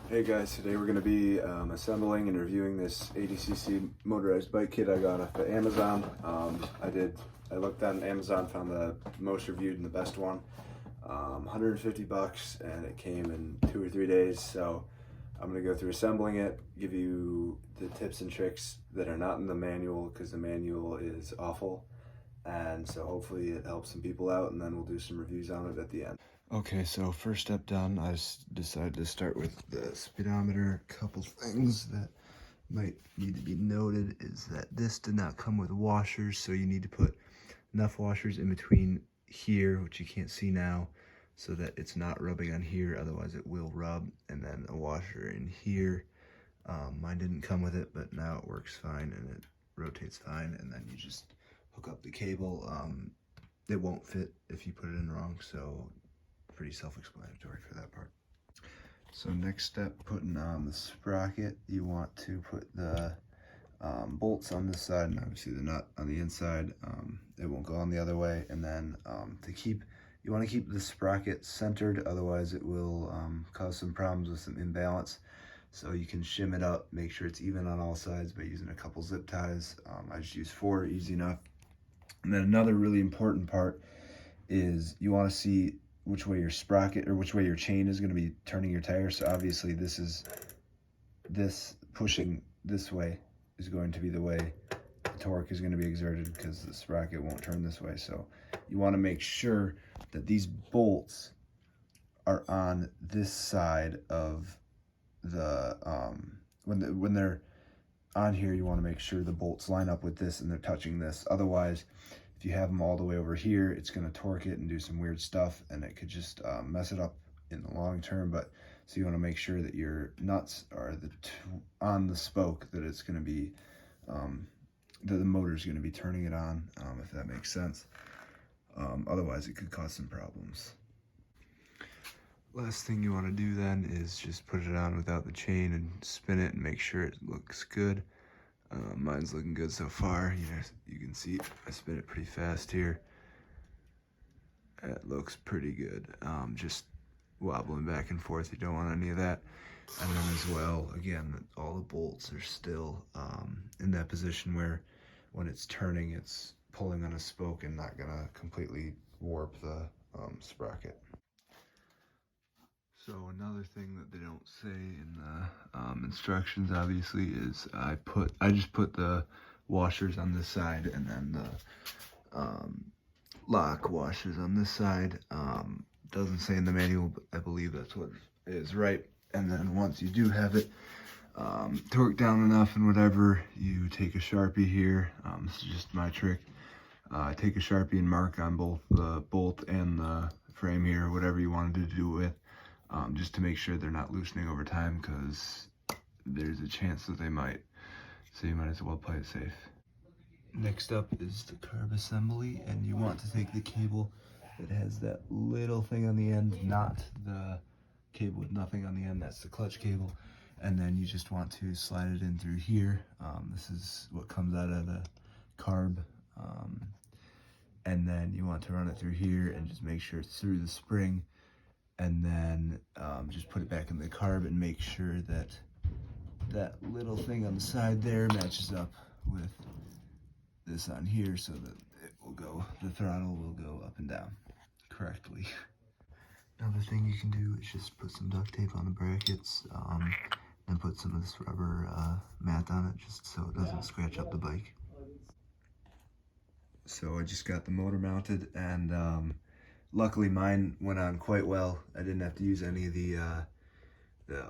Hey guys, today we're going to be assembling and reviewing this 80cc motorized bike kit I got off of Amazon. I looked on Amazon, found the most reviewed and the best one. 150 bucks, and it came in 2 or 3 days. So I'm going to go through assembling it, give you the tips and tricks that are not in the manual because the manual is awful. And so hopefully it helps some people out, and then we'll do some reviews on it at the end. Okay, so first step done, I decided to start with the speedometer. A couple things that might need to be noted is that this did not come with washers, so you need to put enough washers in between here, which you can't see now, so that it's not rubbing on here, otherwise it will rub, and then a washer in here. Mine didn't come with it, but now it works fine and it rotates fine, and then you just hook up the cable. It won't fit if you put it in wrong, so pretty self-explanatory for that part. So next step, putting on the sprocket. You want to put the bolts on this side and obviously the nut on the inside. It won't go on the other way. And then you want to keep the sprocket centered, otherwise it will cause some problems with some imbalance. So you can shim it up, make sure it's even on all sides by using a couple zip ties. I just use 4, easy enough. And then another really important part is you want to see which way your sprocket or which way your chain is going to be turning your tire. So obviously this pushing this way is going to be the way the torque is going to be exerted, because the sprocket won't turn this way. So you want to make sure that these bolts are on this side of the when they're on here, you want to make sure the bolts line up with this and they're touching this. Otherwise, if you have them all the way over here, it's going to torque it and do some weird stuff, and it could just mess it up in the long term. But so you want to make sure that your nuts are on the spoke, that it's going to be that the motor is going to be turning it on, if that makes sense. Otherwise, it could cause some problems. Last thing you want to do then is just put it on without the chain and spin it and make sure it looks good. Mine's looking good so far. You can see I spin it pretty fast here. It looks pretty good. Just wobbling back and forth, you don't want any of that. And then as well, again, all the bolts are still in that position where when it's turning, it's pulling on a spoke and not gonna completely warp the sprocket. So another thing that they don't say in the instructions, obviously, is I just put the washers on this side, and then the lock washers on this side. Doesn't say in the manual, but I believe that's what is right. And then once you do have it torqued down enough and whatever, you take a Sharpie here. This is just my trick. Take a Sharpie and mark on both the bolt and the frame here, whatever you wanted to do it with. Just to make sure they're not loosening over time, because there's a chance that they might, so you might as well play it safe. Next up is the carb assembly, and you want to take the cable that has that little thing on the end, not the cable with nothing on the end, that's the clutch cable, and then you just want to slide it in through here. This is what comes out of the carb, and then you want to run it through here and just make sure it's through the spring. And then just put it back in the carb and make sure that that little thing on the side there matches up with this on here, so that the throttle will go up and down correctly. Another thing you can do is just put some duct tape on the brackets and put some of this rubber mat on it, just so it doesn't scratch up the bike. So I just got the motor mounted, and luckily mine went on quite well. I didn't have to use any of the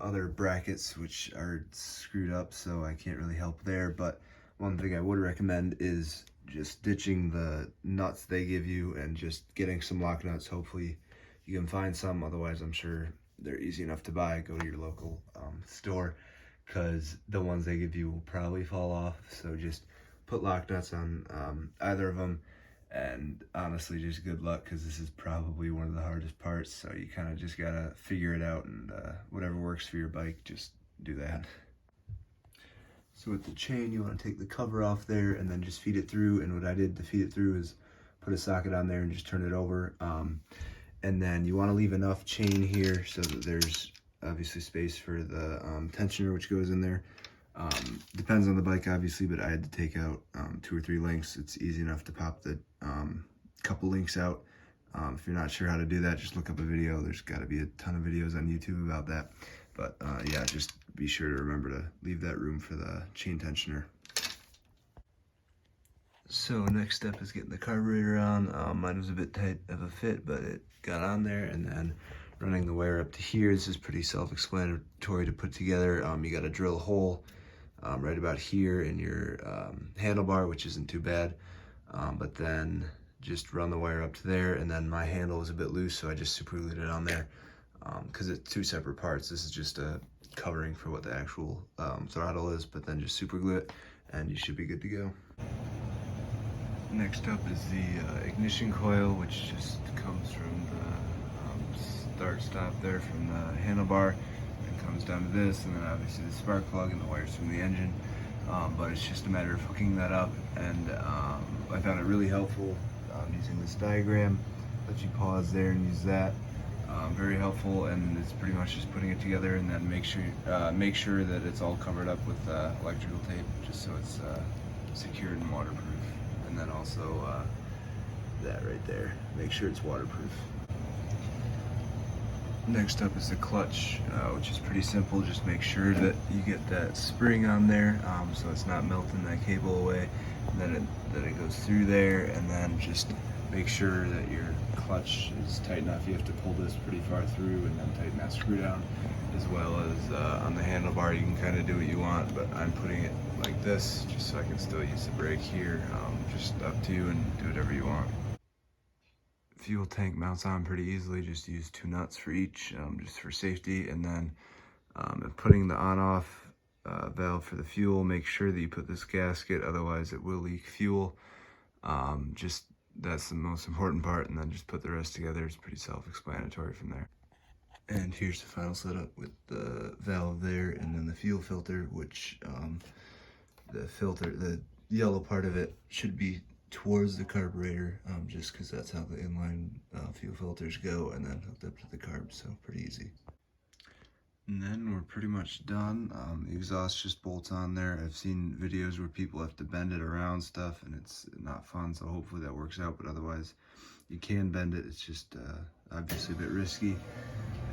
other brackets, which are screwed up, so I can't really help there. But one thing I would recommend is just ditching the nuts they give you and just getting some lock nuts. Hopefully you can find some, otherwise I'm sure they're easy enough to buy. Go to your local store, because the ones they give you will probably fall off. So just put lock nuts on either of them. And honestly, just good luck, because this is probably one of the hardest parts. So you kind of just gotta figure it out, and whatever works for your bike, just do that. So with the chain, you want to take the cover off there and then just feed it through. And what I did to feed it through is put a socket on there and just turn it over. And then you want to leave enough chain here so that there's obviously space for the tensioner, which goes in there. Depends on the bike, obviously, but I had to take out 2 or 3 links. It's easy enough to pop the couple links out. If you're not sure how to do that, just look up a video. There's got to be a ton of videos on YouTube about that. But yeah, just be sure to remember to leave that room for the chain tensioner. So next step is getting the carburetor on. Mine was a bit tight of a fit, but it got on there, and then running the wire up to here. This is pretty self-explanatory to put together. You got to drill a hole right about here in your handlebar, which isn't too bad, but then just run the wire up to there, and then my handle was a bit loose, so I just super glued it on there because it's 2 separate parts. This is just a covering for what the actual throttle is, but then just super glue it, and you should be good to go. Next up is the ignition coil, which just comes from the start-stop there from the handlebar and comes down to this, and then obviously the spark plug and the wires from the engine. But it's just a matter of hooking that up, and I found it really helpful using this diagram. Let you pause there and use that. Very helpful, and it's pretty much just putting it together, and then make sure that it's all covered up with electrical tape, just so it's secured and waterproof. And then also that right there, make sure it's waterproof. Next up is the clutch, which is pretty simple. Just make sure that you get that spring on there, so it's not melting that cable away, and then it goes through there, and then just make sure that your clutch is tight enough. You have to pull this pretty far through and then tighten that screw down, as well as on the handlebar. You can kind of do what you want, but I'm putting it like this just so I can still use the brake here. Just up to you, and do whatever you want. Fuel tank mounts on pretty easily. Just use 2 nuts for each, just for safety. And then putting the on-off valve for the fuel, make sure that you put this gasket, otherwise it will leak fuel. Just that's the most important part, and then just put the rest together. It's pretty self-explanatory from there. And here's the final setup with the valve there, and then the fuel filter, which the yellow part of it should be towards the carburetor, just because that's how the inline fuel filters go, and then hooked up to the carb, so pretty easy. And then we're pretty much done. The exhaust just bolts on there. I've seen videos where people have to bend it around stuff, and it's not fun, so hopefully that works out, but otherwise you can bend it. It's just obviously a bit risky.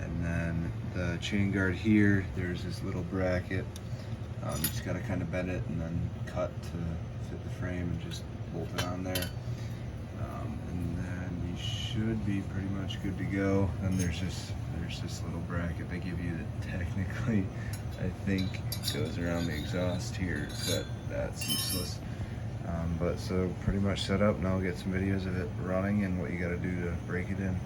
And then the chain guard here, there's this little bracket. You just gotta kind of bend it and then cut to fit the frame and just bolt it on there. And then you should be pretty much good to go. Then there's this little bracket they give you that technically I think goes around the exhaust here, but that's useless. But so pretty much set up, and I'll get some videos of it running and what you gotta do to break it in.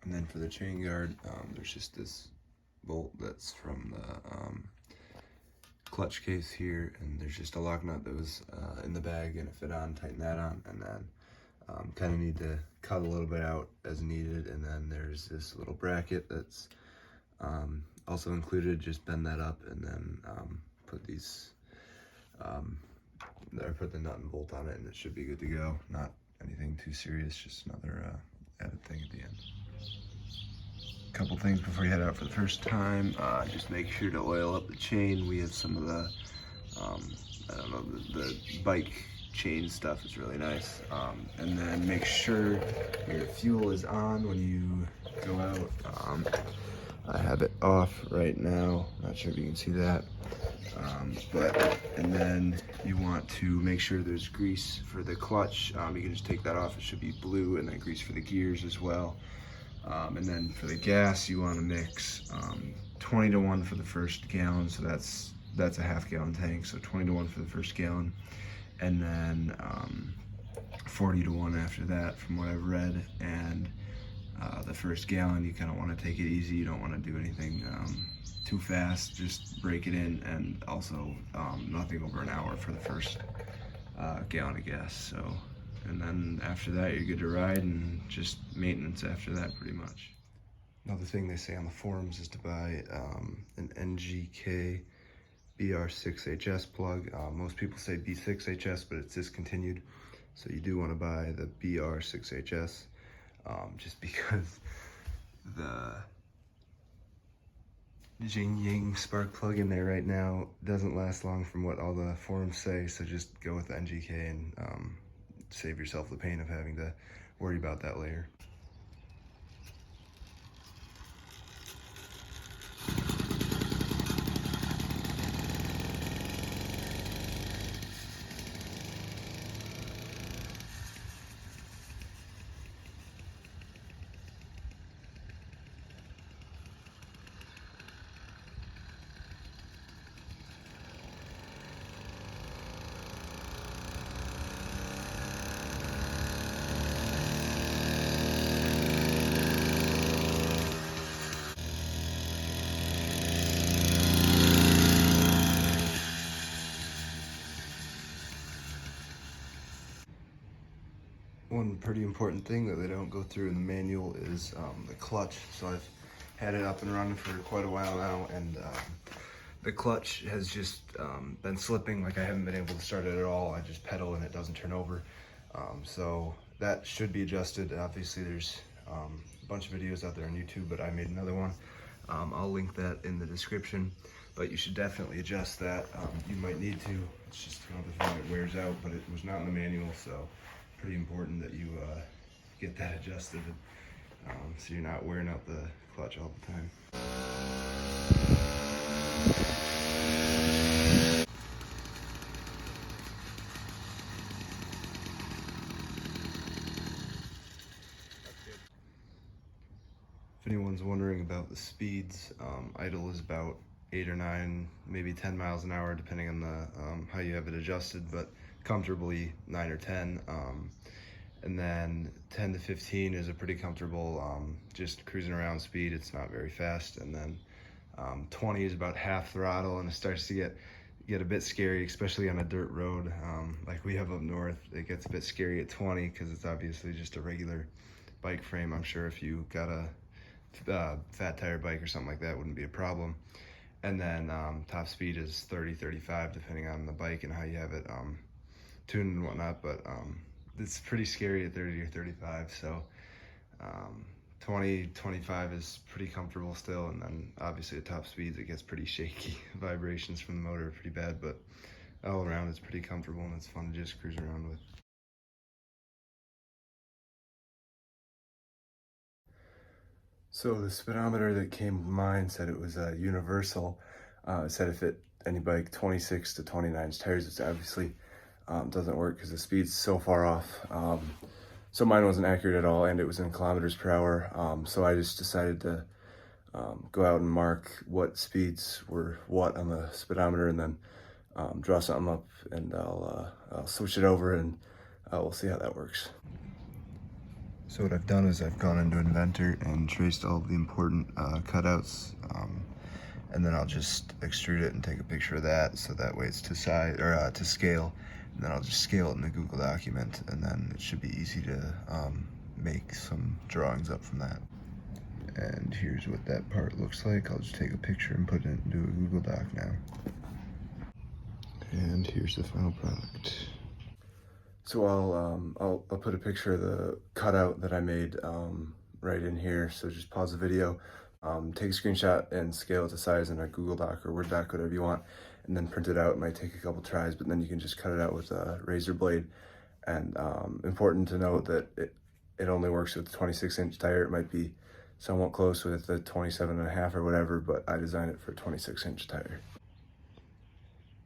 And then for the chain guard, there's just this bolt that's from the clutch case here, and there's just a lock nut that was in the bag, and it fit on, tighten that on, and then kind of need to cut a little bit out as needed. And then there's this little bracket that's also included. Just bend that up, and then put these put the nut and bolt on it, and it should be good to go. Not anything too serious, just another added thing at the end. Couple things before you head out for the first time. Just make sure to oil up the chain. We have some of the I don't know, the bike chain stuff is really nice. And then make sure your fuel is on when you go out. I have it off right now, not sure if you can see that. And then you want to make sure there's grease for the clutch. You can just take that off, it should be blue, and then grease for the gears as well. And then for the gas, you want to mix 20 to 1 for the first gallon, so that's a half-gallon tank, so 20 to 1 for the first gallon, and then 40 to 1 after that, from what I've read. And the first gallon, you kind of want to take it easy. You don't want to do anything too fast. Just break it in, and also nothing over an hour for the first gallon of gas. So. And then after that, you're good to ride, and just maintenance after that, pretty much. Another thing they say on the forums is to buy an NGK BR6HS plug. Most people say B6HS, but it's discontinued. So you do want to buy the BR6HS, just because Jing Ying spark plug in there right now. Doesn't last long from what all the forums say, so just go with the NGK and save yourself the pain of having to worry about that later. One pretty important thing that they don't go through in the manual is the clutch. So I've had it up and running for quite a while now, and the clutch has just been slipping. Like, I haven't been able to start it at all. I just pedal and it doesn't turn over. So that should be adjusted. Obviously there's a bunch of videos out there on YouTube, but I made another one. I'll link that in the description, but you should definitely adjust that. You might need to. It's just another thing that wears out, but it was not in the manual, so pretty important that you get that adjusted, so you're not wearing out the clutch all the time. If anyone's wondering about the speeds, idle is about 8 or 9, maybe 10 miles an hour, depending on the how you have it adjusted, but comfortably 9 or 10. And then 10 to 15 is a pretty comfortable, just cruising around speed. It's not very fast. And then 20 is about half throttle, and it starts to get a bit scary, especially on a dirt road like we have up north. It gets a bit scary at 20 because it's obviously just a regular bike frame. I'm sure if you got a fat tire bike or something like that, it wouldn't be a problem. And then top speed is 30, 35, depending on the bike and how you have it tuned and whatnot. But it's pretty scary at 30 or 35, so 20, 25 is pretty comfortable still, and then obviously at top speeds it gets pretty shaky. Vibrations from the motor are pretty bad, but all around it's pretty comfortable and it's fun to just cruise around with. So the speedometer that came with mine said it was universal. It said it fit any bike 26 to 29 tires, which obviously doesn't work because the speed's so far off. So mine wasn't accurate at all, and it was in kilometers per hour. So I just decided to go out and mark what speeds were what on the speedometer, and then draw something up, and I'll switch it over, and we'll see how that works. So what I've done is I've gone into Inventor and traced all the important cutouts, and then I'll just extrude it and take a picture of that, so that way it's to size or to scale. And then I'll just scale it in the Google document, and then it should be easy to make some drawings up from that. And here's what that part looks like. I'll just take a picture and put it into a Google Doc now. And here's the final product. So I'll put a picture of the cutout that I made right in here. So just pause the video, take a screenshot and scale it to size in a Google Doc or Word doc, whatever you want, and then print it out. It might take a couple tries, but then you can just cut it out with a razor blade. And important to note that it only works with the 26-inch tire. It might be somewhat close with the 27.5 or whatever, but I designed it for a 26-inch tire.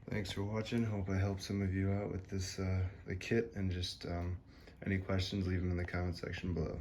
Thanks for watching. Hope I helped some of you out with this the kit, and just any questions, leave them in the comment section below.